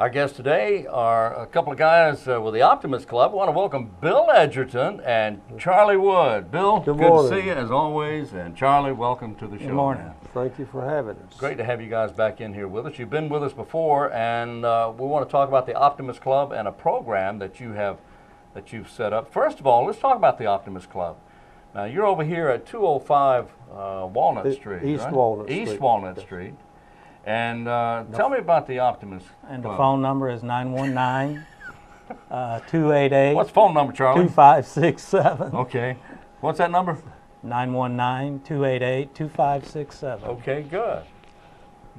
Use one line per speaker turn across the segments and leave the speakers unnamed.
Our guests today are a couple of guys with the Optimist Club. I want to welcome Bill Edgerton and Charlie Wood. Bill, good to see you as always, and Charlie, welcome to the show.
Good morning.
Man.
Thank you for having us.
Great to have you guys back in here with us. You've been with us before, and we want to talk about the Optimist Club and a program that you've set up. First of all, let's talk about the Optimist Club. Now, you're over here at 205 Walnut Street,
East
right?
Walnut Street.
East Walnut Street. And tell me about the Optimist
And
Club.
the phone number is 919-288.
What's the phone number, Charlie?
2567.
Okay. What's that number?
919-288-2567.
Okay, good.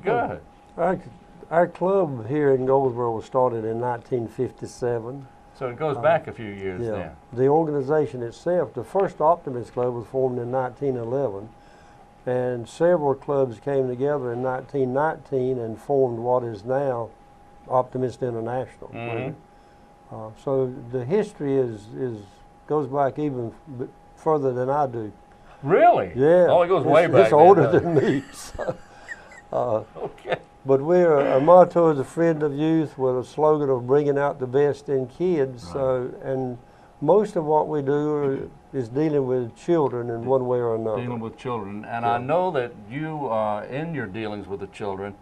Good.
Our club here in Goldsboro was started in 1957.
So it goes back a few years then.
The organization itself, the first Optimist Club was formed in 1911, and several clubs came together in 1919 and formed what is now Optimist International.
Mm-hmm.
So the history goes back even further than I do.
Really?
Yeah.
Oh, it goes way back.
It's older than me. So,
Okay.
but our motto is a friend of youth with a slogan of bringing out the best in kids.
Right.
So, and most of what we do is dealing with children in one way or another.
Dealing with children. And
Yeah.
I know that you, in your dealings with the children,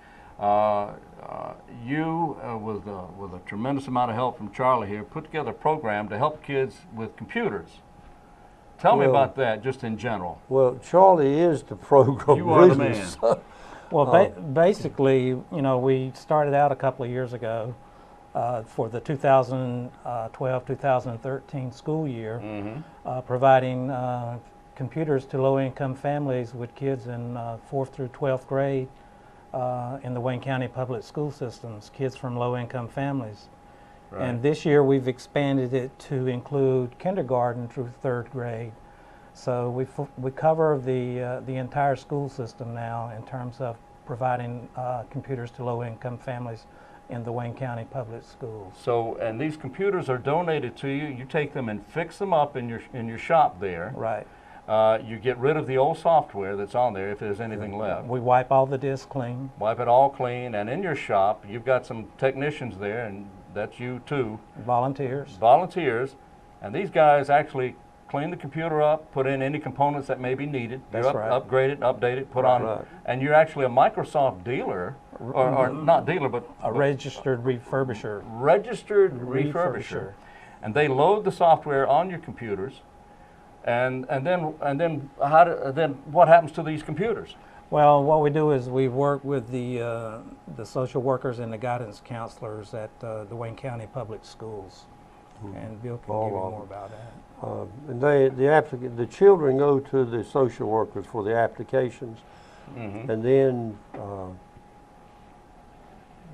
you, with a tremendous amount of help from Charlie here, put together a program to help kids with computers. Tell me about that, just in general.
Well, Charlie is the program.
You are the
really,
man.
so,
Well, basically, you know, we started out a couple of years ago for the 2012-2013 school year, providing computers to low-income families with kids in 4th through 12th grade in the Wayne County public school systems, kids from low-income families.
Right.
And this year we've expanded it to include kindergarten through 3rd grade. So we cover the entire school system now in terms of providing computers to low-income families in the Wayne County public schools.
So, and these computers are donated to you. You take them and fix them up in your shop there.
Right.
You get rid of the old software that's on there if there's anything left.
We wipe all the disks clean.
Wipe it all clean, and in your shop, you've got some technicians there, and that's you too.
Volunteers.
Volunteers, and these guys actually clean the computer up, put in any components that may be needed.
That's right.
Upgrade it, update it, put on,
Right.
and you're actually a Microsoft dealer, or not dealer, but
A registered refurbisher.
registered refurbisher. And they load the software on your computers, and then what happens to these computers?
Well, what we do is we work with the social workers and the guidance counselors at the Wayne County Public Schools, and Bill can give you more about that.
and the children go to the social workers for the applications, and then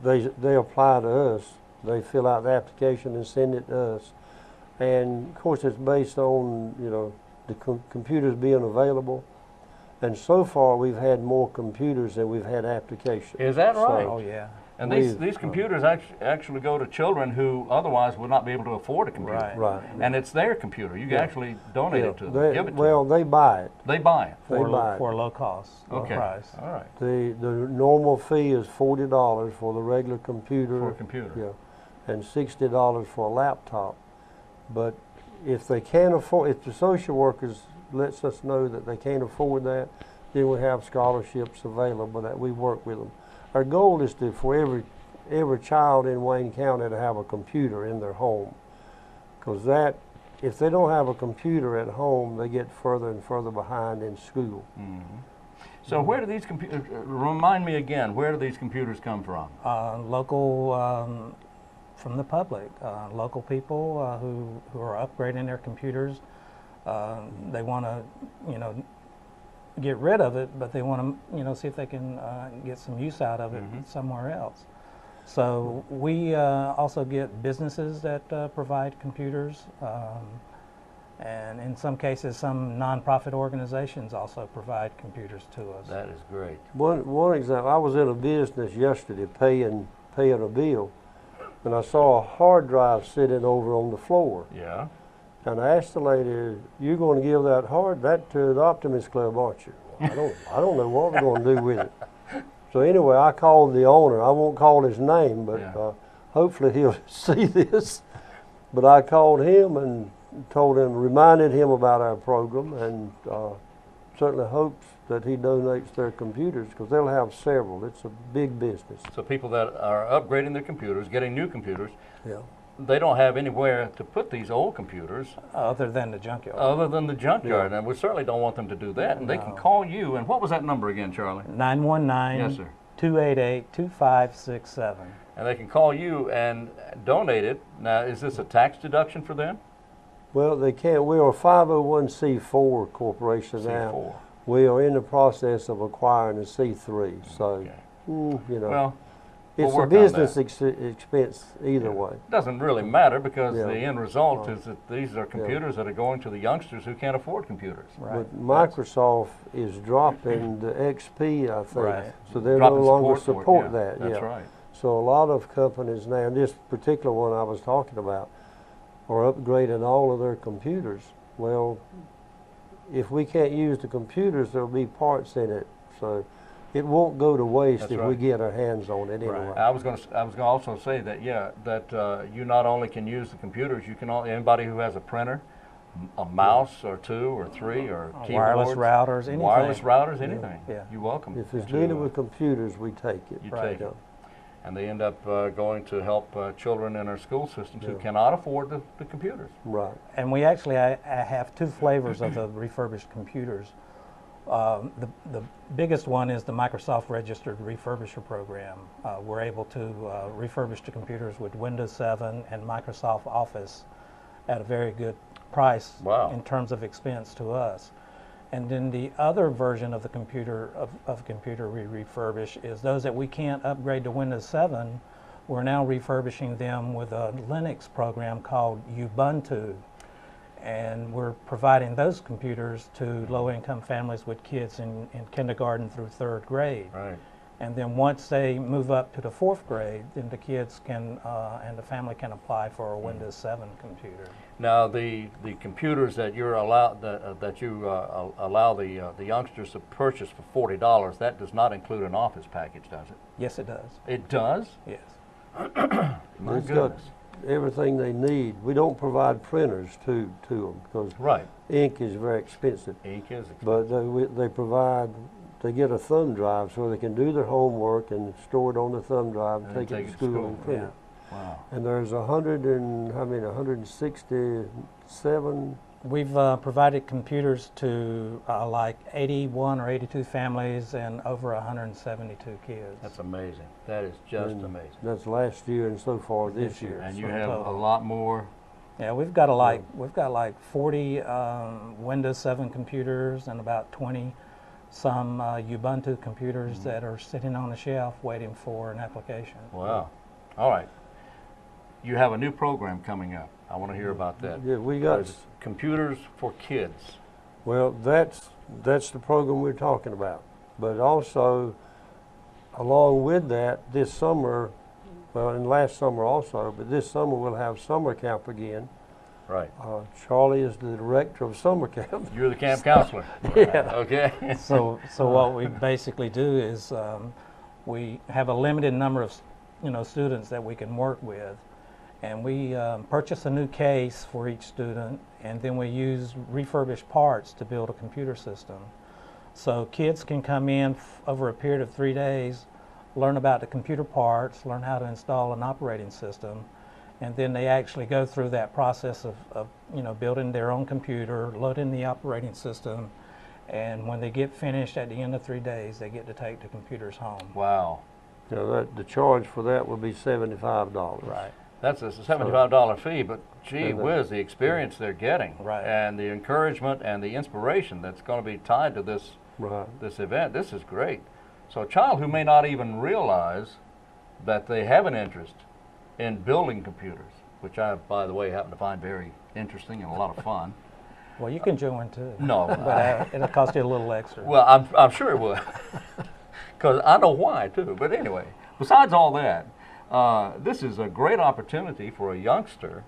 they apply to us. They fill out the application and send it to us, and of course it's based on the computers being available. And so far, we've had more computers than we've had applications.
Is that right?
Oh yeah.
And these computers actually go to children who otherwise would not be able to afford a computer.
Right.
Right.
And it's their computer. You can actually donate it to them, give it to
Well,
them.
they buy it.
They buy it.
They buy it.
For low cost, low
Okay.
price.
All right.
The normal fee is $40 for the regular computer.
For a computer.
Yeah, and $60 for a laptop. But if they can't afford, if the social workers lets us know that they can't afford that, then we have scholarships available that we work with them. Our goal is for every child in Wayne County to have a computer in their home, because if they don't have a computer at home, they get further and further behind in school.
So where do these computers, remind me again, where do these computers come from?
Local, from the public, local people who are upgrading their computers. They want to, get rid of it, but they want to, see if they can get some use out of it somewhere else. So we also get businesses that provide computers, and in some cases, some nonprofit organizations also provide computers to us.
That is great.
One example, I was in a business yesterday paying a bill, and I saw a hard drive sitting over on the floor.
Yeah.
And I asked the lady, "You're going to give that to the Optimist Club, aren't you?" I don't know what we're going to do with it. So anyway, I called the owner. I won't call his name, but
Yeah.
hopefully he'll see this. But I called him and reminded him about our program, and certainly hopes that he donates their computers, because they'll have several. It's a big business.
So people that are upgrading their computers, getting new computers,
Yeah.
they don't have anywhere to put these old computers
Other than the junkyard.
other than the junkyard,
Yeah.
and we certainly don't want them to do that. And they can call you. And what was that number again, Charlie?
919
Yes, sir.
288 2567.
And they can call you and donate it. Now, is this a tax deduction for them?
Well, they can't. We are a 501c4 corporation now.
C4.
We are in the process of acquiring a C3. So,
Okay.
you know,
Well,
it's
we'll
a
work on
business
that.
expense either way.
It doesn't really matter, because
Yeah.
the end result is that these are computers that are going to the youngsters who can't afford computers.
Right.
But Microsoft is dropping the XP, I think.
Right.
So they're
Dropping
no longer
support for it,
support
yeah.
that.
That's
yeah.
right.
So a lot of companies now, this particular one I was talking about, are upgrading all of their computers. Well, if we can't use the computers, there'll be parts in it. So it won't go to waste
That's
if we
right.
get our hands on it anyway.
I was going to also say that, yeah, that you not only can use the computers, you can anybody who has a printer, a mouse or two or three or
Wireless
keyboards,
routers, anything.
wireless routers, anything.
Yeah.
You're welcome.
If it's
to,
dealing with computers, we take it.
you
Right.
take it. And they end up going to help children in our school systems who
Yeah.
cannot afford the computers.
Right.
And we actually I have two flavors of the refurbished computers. The biggest one is the Microsoft Registered Refurbisher Program. We're able to refurbish the computers with Windows 7 and Microsoft Office at a very good price.
Wow.
In terms of expense to us. And then the other version of the computer we refurbish is those that we can't upgrade to Windows 7. We're now refurbishing them with a Linux program called Ubuntu, and we're providing those computers to low-income families with kids in kindergarten through 3rd grade.
Right.
And then once they move up to the 4th grade, then the kids can and the family can apply for a Windows 7 computer.
Now, the computers that you're allowed that you allow the youngsters to purchase for $40, that does not include an Office package, does it?
Yes, it does.
It does?
Yes.
My
It's
goodness.
got everything they need. We don't provide printers to them, because
Right.
ink is very expensive.
Ink is expensive.
But they get a thumb drive so they can do their homework and store it on the thumb drive and take it to school and print
Yeah.
it.
Wow.
And there's 167.
We've provided computers to like 81 or 82 families and over 172 kids.
That's amazing. That is just
and
amazing.
That's last year and so far this year.
And you
So
have a
total.
lot more.
Yeah, we've got like 40 Windows 7 computers and about 20 some Ubuntu computers that are sitting on the shelf waiting for an application.
Wow. All right. You have a new program coming up. I want to hear about that.
Yeah, we got.
There's Computers for Kids.
Well, that's the program we're talking about. But also, along with that, this summer, well, and last summer also, but this summer we'll have summer camp again.
Right.
Charlie is the director of summer camp.
You're the camp counselor.
Yeah.
Okay.
So what we basically do is we have a limited number of students that we can work with, and we purchase a new case for each student, and then we use refurbished parts to build a computer system. So kids can come in over a period of 3 days, learn about the computer parts, learn how to install an operating system, and then they actually go through that process of building their own computer, loading the operating system, and when they get finished at the end of 3 days, they get to take the computers home.
Wow.
The charge for that will be $75.
Right.
That's a $75 fee, but gee
And,
whiz, the experience they're getting,
Right.
and the encouragement and the inspiration that's going to be tied to this
Right.
event. This is great. So a child who may not even realize that they have an interest in building computers, which I, by the way, happen to find very interesting and a lot of fun.
Well, you can join too.
No.
But it'll cost you a little extra.
Well, I'm sure it would, because I know why too. But anyway, besides all that, this is a great opportunity for a youngster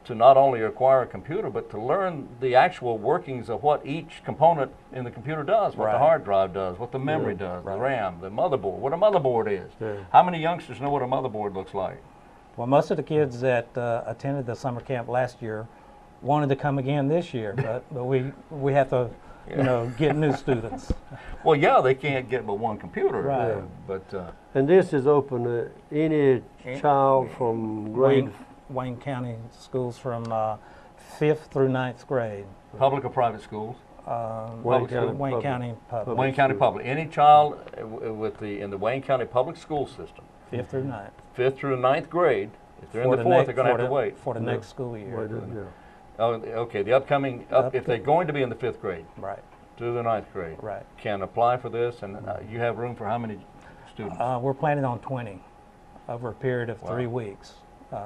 to not only acquire a computer, but to learn the actual workings of what each component in the computer does, what the
Right.
hard drive does, what the memory does, the
Right.
RAM, the motherboard, what a motherboard is.
Yeah.
How many youngsters know what a motherboard looks like?
Well, most of the kids that attended the summer camp last year wanted to come again this year, but we have to, you know, get new students.
Well, yeah, they can't get but one computer.
Right.
But
And this is open to any child from grade
Wayne County schools from 5th through 9th grade.
public or private schools?
Wayne County
Wayne
Public.
County Public.
Wayne County Public. Any child in the Wayne County Public School System,
5th through 9th.
5th through 9th grade, if they're in
For
the
the
4th,
next-
they're going to have
for
to
the-
wait.
For the next school year.
Yeah.
Oh, okay, the upcoming, if they're going to be in the 5th grade
Right,
to the 9th grade,
right.
can apply for this, and you have room for how many students?
We're planning on 20 over a period of
Wow.
3 weeks.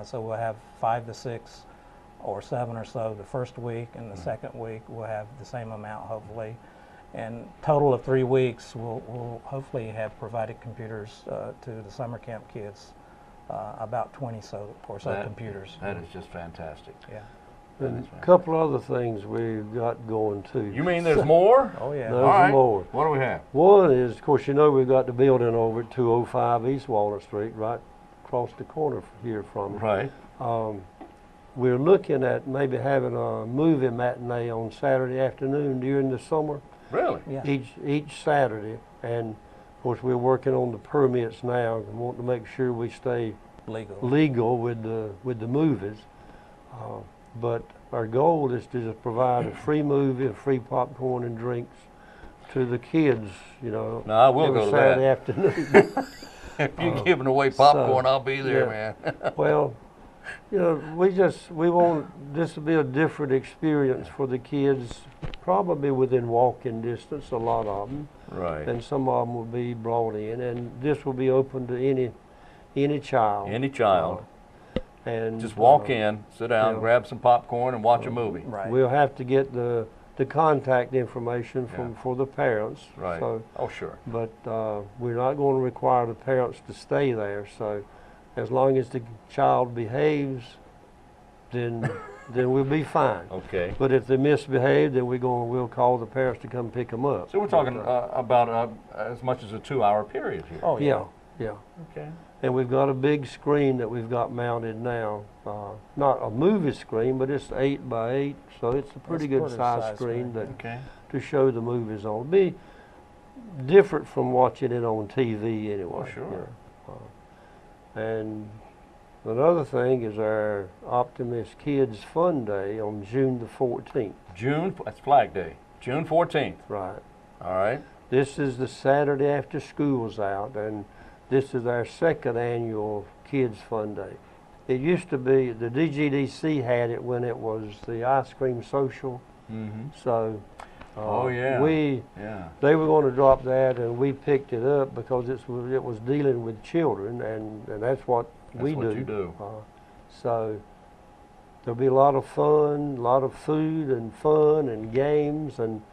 So we'll have 5 to 6 or 7 or so the first week, and the second week we'll have the same amount, hopefully. And total of 3 weeks, we'll hopefully have provided computers to the summer camp kids, about 20 or so computers.
That is just fantastic.
Yeah.
And a couple other things we've got going too.
You mean there's more?
Oh yeah.
There's
All right.
more.
What do we have?
One is, of course, you know we've got the building over at 205 East Walnut Street, right across the corner here from it.
Right.
We're looking at maybe having a movie matinee on Saturday afternoon during the summer,
Really?
Yeah.
each Saturday. And of course, we're working on the permits now and want to make sure we stay legal with the movies. But our goal is to just provide a free movie, a free popcorn and drinks to the kids, you know.
No, I will
every
go to
Saturday
that.
afternoon.
If you're giving away popcorn, I'll be there, man.
Well, you know, we want this to be a different experience for the kids, probably within walking distance, a lot of them.
Right.
And some of them will be brought in, and this will be open to any child.
Any child.
And
Just walk in, sit down,
yeah.
grab some popcorn, and watch a movie.
Right.
We'll have to get the contact information
Yeah.
for the parents.
Right.
So,
Oh, sure.
but we're not going to require the parents to stay there. So, as long as the child behaves, then we'll be fine.
Okay.
But if they misbehave, then we'll call the parents to come pick them up.
So we're talking about as much as a 2-hour period here.
Oh yeah.
Yeah.
Okay.
And we've got a big screen that we've got mounted now. Not a movie screen, but it's 8 by 8, so it's a pretty good size screen
Okay.
to show the movies on. It'll be different from watching it on TV anyway.
Oh, sure.
And another thing is our Optimist Kids Fun Day on June the 14th.
That's Flag Day. June 14th.
Right.
All right.
This is the Saturday after school's out, and this is our second annual Kids Fun Day. It used to be, the DGDC had it when it was the ice cream social.
Mm-hmm.
So
Oh, yeah.
they were going to drop that, and we picked it up because it was dealing with children, and that's what we do.
That's what you do.
So there'll be a lot of fun, a lot of food and fun and games, and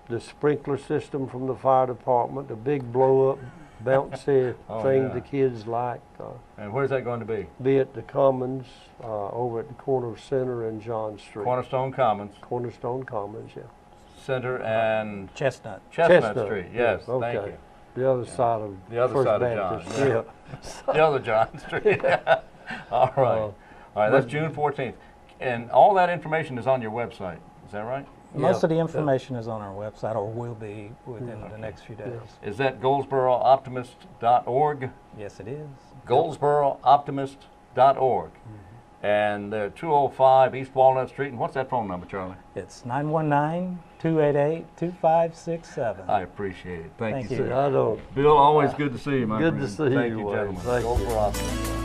the sprinkler system from the fire department, the big blow-up bouncy
Oh,
thing
yeah.
the kids like.
And where's that going to be?
Be at the Commons over at the corner of Center and John Street.
Cornerstone Commons,
Cornerstone Commons, yeah.
Center and
Chestnut.
Chestnut Street. Yes,
yeah, okay.
thank you.
The other side of
The other
First
side
Baptist.
of John.
Yeah.
The other John Street. All right. All right, that's
but-
June 14th. And all that information is on your website. Is that right?
Most
Yeah.
of the information is on our website, or will be within the next few days.
Is that GoldsboroOptimist.org?
Yes, it is.
GoldsboroOptimist.org. And 205 East Walnut Street. And what's that phone number, Charlie?
It's 919-288-2567.
I appreciate it. Thank
Thank
you,
you.
sir.
I don't.
Bill, always good to see you, my
Good
friend.
to see
Thank
you,
you,
Wayne.
gentlemen.
Thank you.
Goldsboro Optimist.